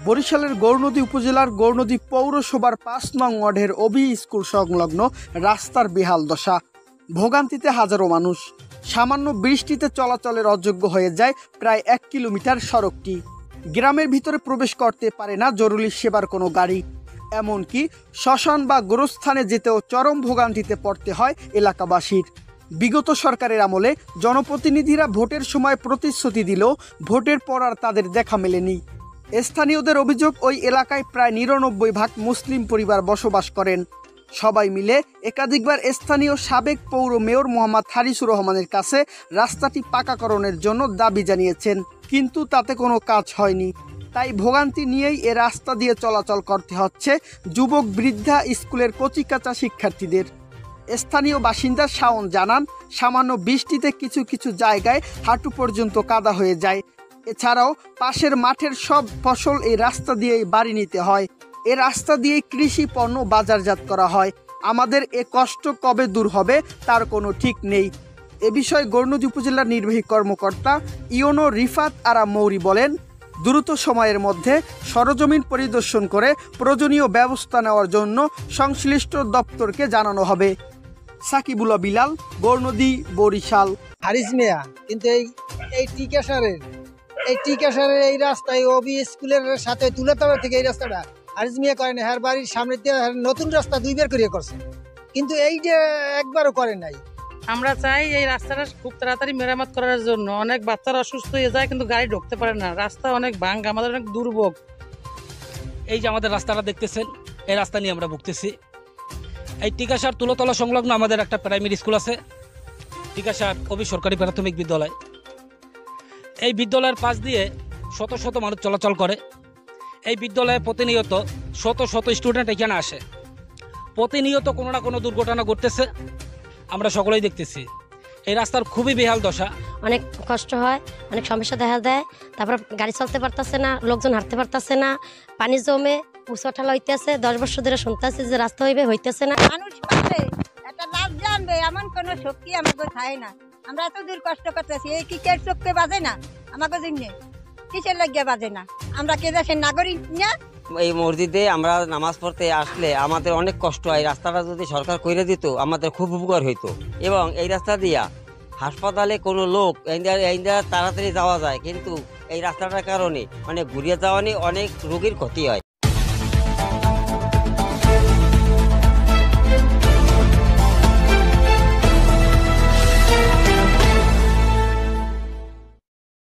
বরিশালের গৌরনদী উপজেলার গৌরনদী পৌরসভার ৫ নং ওয়ার্ডের অভি স্কুল সংলগ্ন রাস্তার বেহাল দশা। ভোগান্তিতে হাজারো মানুষ। সামান্য বৃষ্টিতে চলাচলের অযোগ্য হয়ে যায় প্রায় ১ কিলোমিটার সড়কটি। গ্রামের ভিতরে প্রবেশ করতে পারে না জরুরি সেবার কোনো গাড়ি। এমনকি শ্মশান বা গোরস্থানে যেতেও চরম ভোগান্তিতে পড়তে হয় এলাকাবাসীর। বিগত সরকারের আমলে জনপ্রতিনিধিরা ভোটের সময় প্রতিশ্রুতি দিলেও ভোটের পর আর তাদের দেখা মেলেনি। স্থানীয়দের অভিযোগ, ওই এলাকায় প্রায় ৯৯% মুসলিম পরিবার বসবাস করেন। সবাই মিলে একাধিকবার স্থানীয় সাবেক পৌর মেয়র মোহাম্মদ হারিসুর রহমানের কাছে রাস্তাটি পাকাকরণের জন্য দাবি জানিয়েছেন, কিন্তু তাতে কোনো কাজ হয়নি। তাই ভোগান্তি নিয়েই এ রাস্তা দিয়ে চলাচল করতে হচ্ছে যুবক বৃদ্ধা স্কুলের কচিকাঁচা শিক্ষার্থীদের। স্থানীয় বাসিন্দা শাওন জানান, সামান্য বৃষ্টিতে কিছু কিছু জায়গায় হাঁটু পর্যন্ত কাদা হয়ে যায়। এছাড়াও পাশের মাঠের সব ফসল এই রাস্তা দিয়েই বাড়ি নিতে হয়। এ রাস্তা দিয়েই কৃষি পণ্য বাজারজাত করা হয়। আমাদের এ কষ্ট কবে দূর হবে তার কোনো ঠিক নেই। এ বিষয়ে গৌরনদী উপজেলার নির্বাহী কর্মকর্তা ইওনো রিফাত আরা মৌরি বলেন, দ্রুত সময়ের মধ্যে সরজমিন পরিদর্শন করে প্রয়োজনীয় ব্যবস্থা নেওয়ার জন্য সংশ্লিষ্ট দপ্তরকে জানানো হবে। সাকিবুল্লাহ বিলাল, গৌরনদী, বরিশাল। হারিস মিয়া কিন্তু এই টিকাসারের এই রাস্তায় ওবি স্কুলের সাথে তুলাতলা থেকে এই রাস্তাটা হারিস মিয়া করেন। হ্যার বাড়ির সামনে দিয়ে নতুন রাস্তা 2 বার করে করছে, কিন্তু এই যে একবারও করে নাই। আমরা চাই এই রাস্তাটা খুব তাড়াতাড়ি মেরামত করার জন্য। অনেক বাচ্চারা অসুস্থ হয়ে যায়, কিন্তু গাড়ি ঢুকতে পারে না। রাস্তা অনেক ভাঙা, আমাদের অনেক দুর্ভোগ। এই যে আমাদের রাস্তাটা দেখতেছেন, এই রাস্তা নিয়ে আমরা ভুগতেছি। এই টিকাসার তুলতলা সংলগ্ন আমাদের একটা প্রাইমারি স্কুল আছে, টিকাসার কবি সরকারি প্রাথমিক বিদ্যালয়। এই বিদ্যালয়ের পাশ দিয়ে শত শত মানুষ চলাচল করে। এই বিদ্যালয়ে প্রতিনিয়ত শত শত স্টুডেন্ট এখানে আসে। প্রতিনিয়ত কোনো না কোনো দুর্ঘটনা ঘটতেছে, আমরা সকলেই দেখতেছি। এই রাস্তার খুবই বেহাল দশা, অনেক কষ্ট হয়, অনেক সমস্যা দেখা দেয়। তারপর গাড়ি চলতে পারতেছে না, লোকজন হাঁটতে পারতেছে না, পানি জমে উঁচুঠালা হইতেছে। 10 বছর ধরে শুনতেছে যে রাস্তা হইতেছে না। মানুষ পারে একটা লাভ জানবে এমন কোনো শক্তি আমাকে থাকে না। আমরা এত দূর কষ্ট করতেছি, এই কি কের চোখকে বাজে না? আমাকে জন্য কিসের লাগিয়ে বাজে না? আমরা কে দেশের নাগরিক না? এই মসজিদে আমরা নামাজ পড়তে আসলে আমাদের অনেক কষ্ট হয়। রাস্তাটা যদি সরকার করে দিত আমাদের খুব উপকার হইতো। এবং এই রাস্তা দিয়া হাসপাতালে কোনো লোক তাড়াতাড়ি যাওয়া যায়, কিন্তু এই রাস্তাটার কারণে ঘুরিয়ে যাওয়া নিয়ে অনেক রোগীর ক্ষতি হয়।